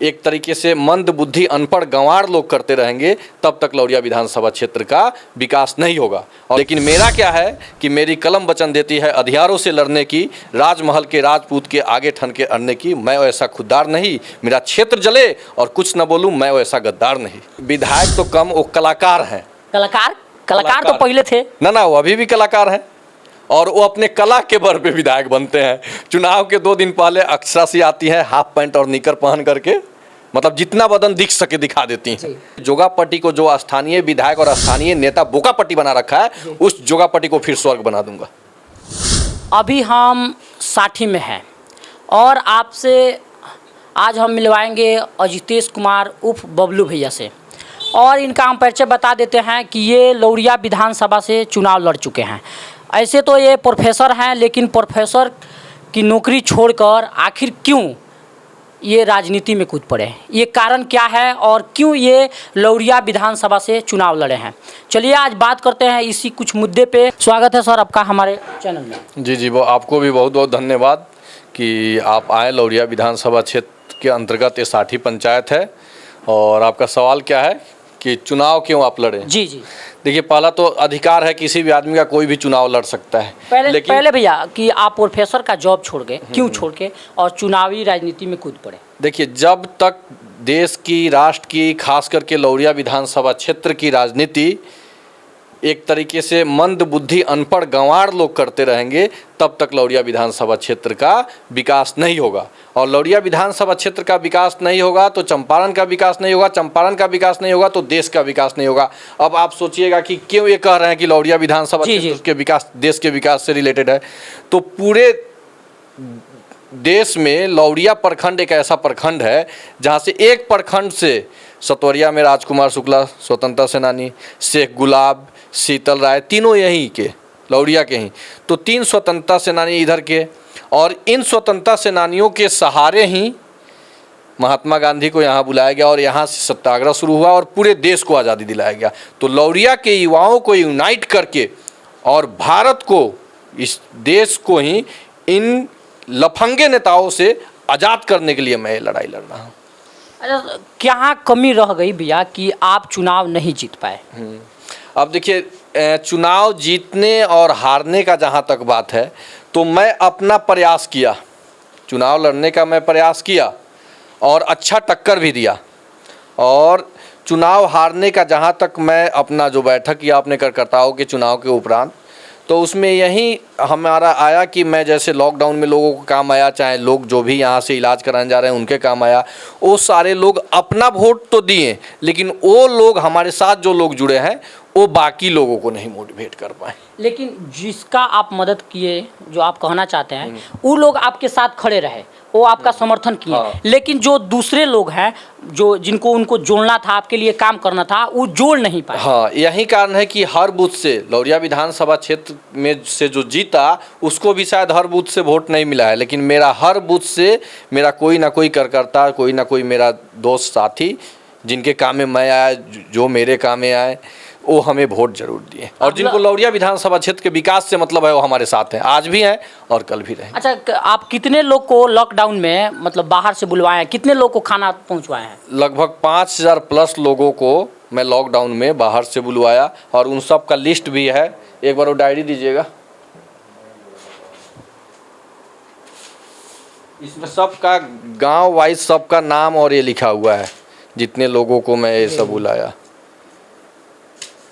एक तरीके से मंद बुद्धि अनपढ़ गंवार लोग करते रहेंगे, तब तक लौरिया विधानसभा क्षेत्र का विकास नहीं होगा। और लेकिन मेरा क्या है कि मेरी कलम वचन देती है अधियारों से लड़ने की, राजमहल के राजपूत के आगे ठन के अड़ने की। मैं वैसा खुददार नहीं, मेरा क्षेत्र जले और कुछ न बोलूं, मैं वैसा गद्दार नहीं। विधायक तो कम, वो कलाकार हैं। कलाकार तो पहले थे ना, वो अभी भी कलाकार हैं और वो अपने कला के बल पे विधायक बनते हैं। चुनाव के 2 दिन पहले अक्षरासी आती हैं हाफ पैंट और निकर पहन करके, मतलब जितना बदन दिख सके दिखा देती हैं। जोगापट्टी को जो स्थानीय विधायक और स्थानीय नेता बोकापट्टी बना रखा है, उस जोगापट्टी को फिर स्वर्ग बना दूंगा। अभी हम साठी में हैं और आपसे आज हम मिलवाएंगे अजितेश कुमार उर्फ बबलू भैया से, और इनका हम परिचय बता देते हैं कि ये लौरिया विधानसभा से चुनाव लड़ चुके हैं। ऐसे तो ये प्रोफेसर हैं, लेकिन प्रोफेसर की नौकरी छोड़कर आखिर क्यों ये राजनीति में कूद पड़े, ये कारण क्या है और क्यों ये लौरिया विधानसभा से चुनाव लड़े हैं, चलिए आज बात करते हैं इसी कुछ मुद्दे पे। स्वागत है सर आपका हमारे चैनल में। जी, वो आपको भी बहुत बहुत धन्यवाद कि आप आए। लौरिया विधानसभा क्षेत्र के अंतर्गत ये साठी पंचायत है और आपका सवाल क्या है कि चुनाव क्यों आप लड़े? जी देखिए, पहला तो अधिकार है किसी भी आदमी का, कोई भी चुनाव लड़ सकता है। पहले भैया कि आप प्रोफेसर का जॉब छोड़ गए, क्यों छोड़ के और चुनावी राजनीति में कूद पड़े? देखिए, जब तक देश की, राष्ट्र की, खास करके लौरिया विधानसभा क्षेत्र की राजनीति एक तरीके से मंद बुद्धि अनपढ़ गंवार लोग करते रहेंगे, तब तक लौरिया विधानसभा क्षेत्र का विकास नहीं होगा। और लौरिया विधानसभा क्षेत्र का विकास नहीं होगा तो चंपारण का विकास नहीं होगा, चंपारण का विकास नहीं होगा तो देश का विकास नहीं होगा। अब आप सोचिएगा कि क्यों ये कह रहे हैं कि लौरिया विधानसभा क्षेत्र के विकास देश के विकास से रिलेटेड है। तो पूरे देश में लौरिया प्रखंड एक ऐसा प्रखंड है जहाँ से एक प्रखंड से सतवरिया में राजकुमार शुक्ला स्वतंत्रता सेनानी, शेख गुलाब, शीतल राय, तीनों यहीं के लौरिया के ही, तो 3 स्वतंत्रता सेनानी इधर के, और इन स्वतंत्रता सेनानियों के सहारे ही महात्मा गांधी को यहाँ बुलाया गया और यहाँ से सत्याग्रह शुरू हुआ और पूरे देश को आज़ादी दिलाया गया। तो लौरिया के युवाओं को यूनाइट करके और भारत को, इस देश को ही इन लफंगे नेताओं से आज़ाद करने के लिए मैं ये लड़ाई लड़ रहा हूँ। अच्छा, क्या कमी रह गई भैया कि आप चुनाव नहीं जीत पाए? अब देखिए, चुनाव जीतने और हारने का जहाँ तक बात है, तो मैं अपना प्रयास किया, चुनाव लड़ने का मैं प्रयास किया और अच्छा टक्कर भी दिया। और चुनाव हारने का जहाँ तक मैं अपना जो बैठक किया अपने कार्यकर्ताओं के चुनाव के उपरांत, तो उसमें यही हमारा आया कि मैं जैसे लॉकडाउन में लोगों को काम आया, चाहे लोग जो भी यहाँ से इलाज कराने जा रहे हैं उनके काम आया, वो सारे लोग अपना वोट तो दिए, लेकिन वो लोग हमारे साथ जो लोग जुड़े हैं वो बाकी लोगों को नहीं मोटिवेट कर पाए। लेकिन जिसका आप मदद किए, जो आप कहना चाहते हैं, वो लोग आपके साथ खड़े रहे, वो आपका समर्थन किए। हाँ। लेकिन जो दूसरे लोग हैं, जो जिनको उनको जोड़ना था, आपके लिए काम करना था, वो जोड़ नहीं पाए। हाँ, यही कारण है कि हर बूथ से लौरिया विधानसभा क्षेत्र में से जो जीता उसको भी शायद हर बूथ से वोट नहीं मिला है, लेकिन मेरा हर बूथ से मेरा कोई ना कोई कार्यकर्ता, कोई ना कोई मेरा दोस्त साथी जिनके काम में मैं आया, जो मेरे काम में आए, वो हमें वोट जरूर दिए। और जिनको लौरिया विधानसभा क्षेत्र के विकास से मतलब है वो हमारे साथ हैं, आज भी हैं और कल भी रहें। अच्छा, आप कितने लोग को लॉकडाउन में मतलब बाहर से बुलवाए हैं, कितने लोग को खाना पहुंचवाए हैं? लगभग 5000 प्लस लोगों को मैं लॉकडाउन में बाहर से बुलवाया और उन सब का लिस्ट भी है। एक बार वो डायरी दीजिएगा, इसमें सबका गांव वाइज सबका नाम और ये लिखा हुआ है, जितने लोगों को मैं ये सब बुलाया,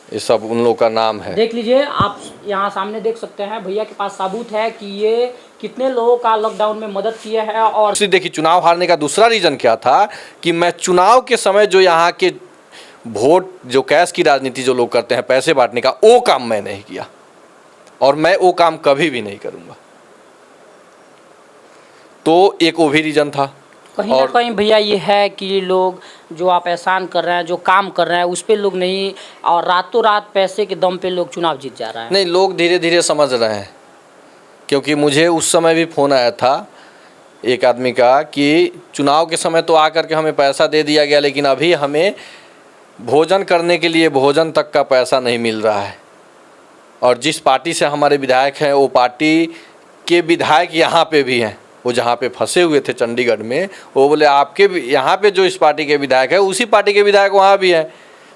ये सब उन लोगों का नाम है। देख लीजिए, आप यहाँ सामने देख सकते हैं, भैया के पास सबूत है कि ये कितने लोगों का लॉकडाउन में मदद किया है। और देखिए, चुनाव हारने का दूसरा रीज़न क्या था कि मैं चुनाव के समय जो यहाँ के वोट, जो कैश की राजनीति जो लोग करते हैं, पैसे बांटने का, वो काम मैं नहीं किया और मैं वो काम कभी भी नहीं करूँगा। तो एक वो भी रीज़न था। कहीं ना कहीं भैया ये है कि लोग जो आप एहसान कर रहे हैं, जो काम कर रहे हैं, उस पे लोग नहीं, और रातों रात पैसे के दम पे लोग चुनाव जीत जा रहे हैं। नहीं, लोग धीरे धीरे समझ रहे हैं, क्योंकि मुझे उस समय भी फ़ोन आया था एक आदमी का कि चुनाव के समय तो आकर के हमें पैसा दे दिया गया, लेकिन अभी हमें भोजन करने के लिए भोजन तक का पैसा नहीं मिल रहा है। और जिस पार्टी से हमारे विधायक हैं, वो पार्टी के विधायक यहाँ पे भी हैं वो जहाँ पे फंसे हुए थे चंडीगढ़ में, वो बोले आपके यहाँ पे जो इस पार्टी के विधायक है उसी पार्टी के विधायक वहाँ भी हैं,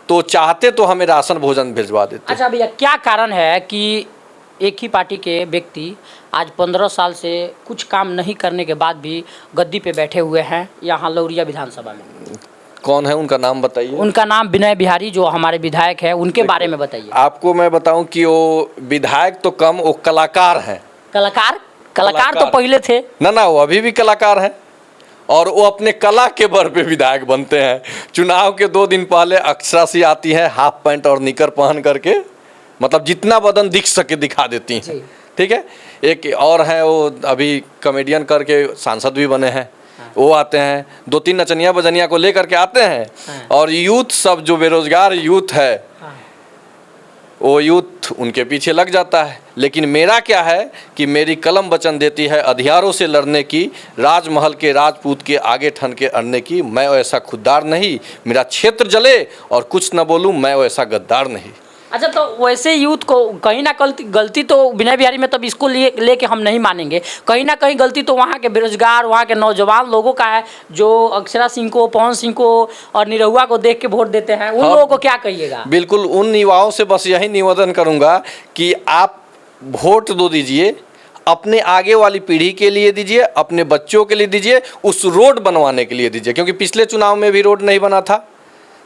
तो चाहते तो हमें राशन भोजन भिजवा देते। अच्छा भैया, क्या कारण है कि एक ही पार्टी के व्यक्ति आज 15 साल से कुछ काम नहीं करने के बाद भी गद्दी पे बैठे हुए हैं यहाँ लौरिया विधानसभा में? कौन है, उनका नाम बताइए। उनका नाम विनय बिहारी, जो हमारे विधायक है, उनके बारे में बताइए। आपको मैं बताऊं कि वो विधायक तो कम, वो कलाकार हैं। कलाकार तो पहले थे ना, वो अभी भी कलाकार हैं और वो अपने कला के बल पे विधायक बनते हैं। चुनाव के 2 दिन पहले अक्षरा सी आती है हाफ पैंट और निकर पहन करके, मतलब जितना बदन दिख सके दिखा देती हैं, ठीक है। एक और है वो अभी कॉमेडियन करके सांसद भी बने हैं, वो आते हैं 2-3 नचनिया बजनिया को लेकर के आते हैं और यूथ सब जो बेरोजगार यूथ है वो यूथ उनके पीछे लग जाता है। लेकिन मेरा क्या है कि मेरी कलम वचन देती है अधियारों से लड़ने की, राजमहल के राजपूत के आगे ठन के अड़ने की। मैं वैसा खुददार नहीं, मेरा क्षेत्र जले और कुछ न बोलूं, मैं वैसा गद्दार नहीं। अच्छा, तो वैसे यूथ को कहीं ना गलती तो विनय बिहारी में, तब इसको लेके हम नहीं मानेंगे, कहीं ना कहीं गलती तो वहाँ के बेरोजगार, वहाँ के नौजवान लोगों का है, जो अक्षरा सिंह को, पवन सिंह को और निरहुआ को देख के वोट देते हैं। उन लोगों को क्या कहिएगा? बिल्कुल, उन युवाओं से बस यही निवेदन करूँगा कि आप वोट दो दीजिए, अपने आगे वाली पीढ़ी के लिए दीजिए, अपने बच्चों के लिए दीजिए, उस रोड बनवाने के लिए दीजिए, क्योंकि पिछले चुनाव में भी रोड नहीं बना था,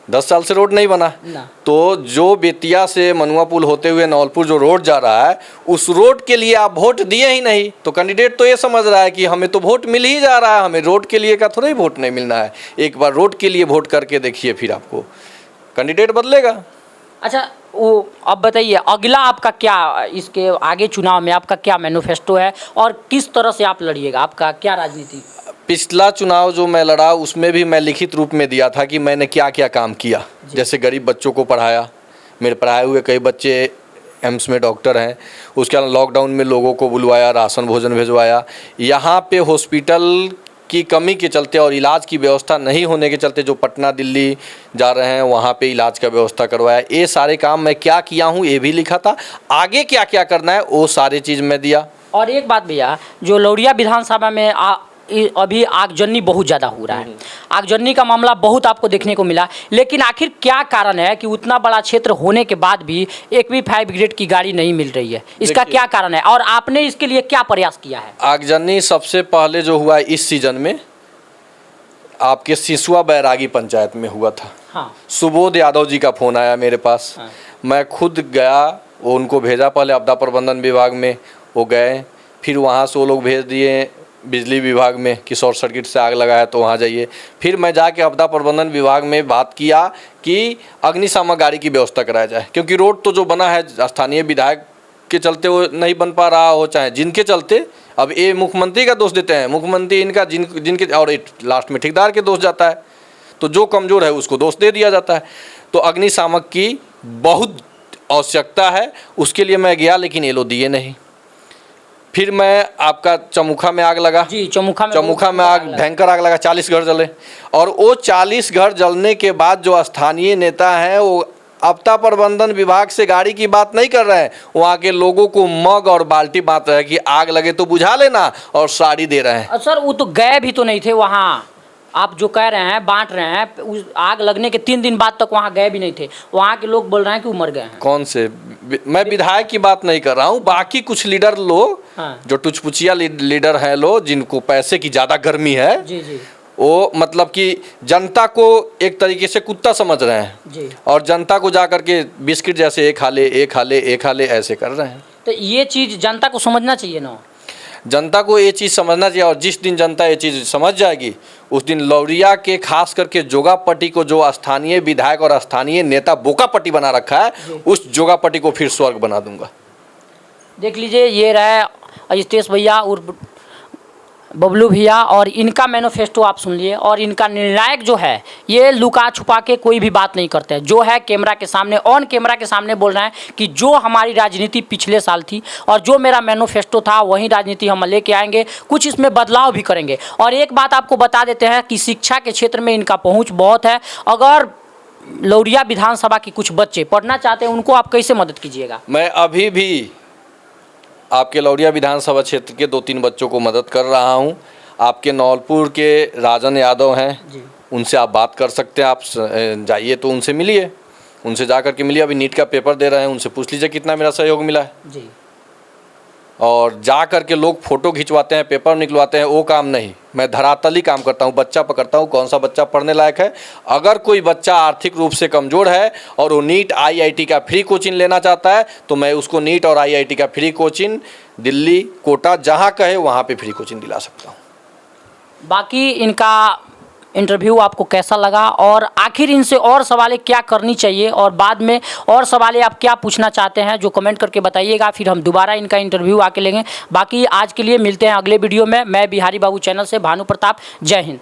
10 साल से रोड नहीं बना ना। तो जो बेतिया से मनुआ पुल होते हुए नौलपुर जो रोड जा रहा है, उस रोड के लिए आप वोट दिए ही नहीं, तो कैंडिडेट तो ये समझ रहा है कि हमें तो वोट मिल ही जा रहा है, हमें रोड के लिए का थोड़ा ही वोट नहीं मिलना है। एक बार रोड के लिए वोट करके देखिए, फिर आपको कैंडिडेट बदलेगा। अच्छा, वो अब बताइए, अगला आपका क्या, इसके आगे चुनाव में आपका क्या मैनिफेस्टो है और किस तरह से आप लड़िएगा? आपका क्या राजनीति? पिछला चुनाव जो मैं लड़ा उसमें भी मैं लिखित रूप में दिया था कि मैंने क्या क्या काम किया। जैसे गरीब बच्चों को पढ़ाया, मेरे पढ़ाए हुए कई बच्चे एम्स में डॉक्टर हैं। उसके अलावा लॉकडाउन में लोगों को बुलवाया, राशन भोजन भिजवाया। यहाँ पे हॉस्पिटल की कमी के चलते और इलाज की व्यवस्था नहीं होने के चलते जो पटना दिल्ली जा रहे हैं वहाँ पे इलाज का व्यवस्था करवाया। ये सारे काम मैं क्या किया हूँ ये भी लिखा था, आगे क्या क्या करना है वो सारी चीज़ मैं दिया। और एक बात भैया, जो लौरिया विधानसभा में अभी आगजनी बहुत ज़्यादा हो रहा है, आगजनी का मामला बहुत आपको देखने को मिला, लेकिन आखिर क्या कारण है कि उतना बड़ा क्षेत्र होने के बाद भी एक भी फायर ब्रिगेड की गाड़ी नहीं मिल रही है? इसका क्या कारण है और आपने इसके लिए क्या प्रयास किया है? आगजनी सबसे पहले जो हुआ इस सीजन में आपके सिसुआ बैरागी पंचायत में हुआ था। हाँ। सुबोध यादव जी का फ़ोन आया मेरे पास। हाँ। मैं खुद गया, वो उनको भेजा पहले आपदा प्रबंधन विभाग में, वो गए, फिर वहाँ से वो लोग भेज दिए बिजली विभाग में कि शॉर्ट सर्किट से आग लगाया तो वहाँ जाइए। फिर मैं जाके आपदा प्रबंधन विभाग में बात किया कि अग्निशामक गाड़ी की व्यवस्था कराया जाए, क्योंकि रोड तो जो बना है स्थानीय विधायक के चलते वो नहीं बन पा रहा हो, चाहे जिनके चलते। अब ये मुख्यमंत्री का दोष देते हैं, मुख्यमंत्री इनका जिनके, और लास्ट में ठेकेदार के दोष जाता है, तो जो कमज़ोर है उसको दोष दे दिया जाता है। तो अग्निशामक की बहुत आवश्यकता है, उसके लिए मैं गया, लेकिन ये लोग दिए नहीं। फिर मैं आपका चमुखा में आग लगा जी, चमुखा में आग, भयंकर आग लगा, 40 घर जले। और वो 40 घर जलने के बाद जो स्थानीय नेता हैं वो आपदा प्रबंधन विभाग से गाड़ी की बात नहीं कर रहे हैं, वहाँ के लोगों को मग और बाल्टी बांट रहे हैं कि आग लगे तो बुझा लेना, और साड़ी दे रहे हैं। सर, वो तो गए भी तो नहीं थे वहाँ, आप जो कह रहे हैं बांट रहे हैं, उस आग लगने के 3 दिन बाद तक वहाँ गए भी नहीं थे। वहाँ के लोग बोल रहे हैं कि वो मर गए हैं। कौन से? मैं विधायक की बात नहीं कर रहा हूँ, बाकी कुछ लीडर लोग, हाँ। जो टुचपुचिया लीडर हैं लोग, जिनको पैसे की ज़्यादा गर्मी है, जी जी, वो मतलब कि जनता को एक तरीके से कुत्ता समझ रहे हैं जी, और जनता को जा करके बिस्किट जैसे एक खा ले एक खा ले एक खा ले ऐसे कर रहे हैं। तो ये चीज़ जनता को समझना चाहिए ना, जनता को ये चीज़ समझना चाहिए। और जिस दिन जनता ये चीज़ समझ जाएगी उस दिन लौरिया के खास करके जोगापट्टी को, जो स्थानीय विधायक और स्थानीय नेता बोकापट्टी बना रखा है, उस जोगापट्टी को फिर स्वर्ग बना दूंगा। देख लीजिए, ये रहे अजितेश भैया और बबलू भैया, और इनका मैनिफेस्टो आप सुन लिए। और इनका निर्णायक जो है, ये लुका छुपा के कोई भी बात नहीं करते हैं, जो है कैमरा के सामने, ऑन कैमरा के सामने बोल रहे हैं कि जो हमारी राजनीति पिछले साल थी और जो मेरा मैनिफेस्टो था वही राजनीति हम लेके आएंगे, कुछ इसमें बदलाव भी करेंगे। और एक बात आपको बता देते हैं कि शिक्षा के क्षेत्र में इनका पहुँच बहुत है। अगर लौरिया विधानसभा के कुछ बच्चे पढ़ना चाहते हैं, उनको आप कैसे मदद कीजिएगा? मैं अभी भी आपके लौरिया विधानसभा क्षेत्र के 2-3 बच्चों को मदद कर रहा हूँ। आपके नौलपुर के राजन यादव हैं, उनसे आप बात कर सकते हैं। आप जाइए तो उनसे मिलिए, उनसे जा कर के मिलिए। अभी नीट का पेपर दे रहे हैं, उनसे पूछ लीजिए कितना मेरा सहयोग मिला है जी। और जा कर के लोग फ़ोटो खिंचवाते हैं, पेपर निकलवाते हैं, वो काम नहीं। मैं धरातली काम करता हूँ, बच्चा पकड़ता हूँ, कौन सा बच्चा पढ़ने लायक है। अगर कोई बच्चा आर्थिक रूप से कमज़ोर है और वो नीट IIT का फ्री कोचिंग लेना चाहता है तो मैं उसको नीट और IIT का फ्री कोचिंग दिल्ली, कोटा, जहाँ कहे वहाँ पे फ्री कोचिंग दिला सकता हूँ। बाकी इनका इंटरव्यू आपको कैसा लगा और आखिर इनसे और सवालें क्या करनी चाहिए और बाद में और सवालें आप क्या पूछना चाहते हैं, जो कमेंट करके बताइएगा। फिर हम दोबारा इनका इंटरव्यू आके लेंगे। बाकी आज के लिए मिलते हैं अगले वीडियो में। मैं बिहारी बाबू चैनल से भानु प्रताप। जय हिंद।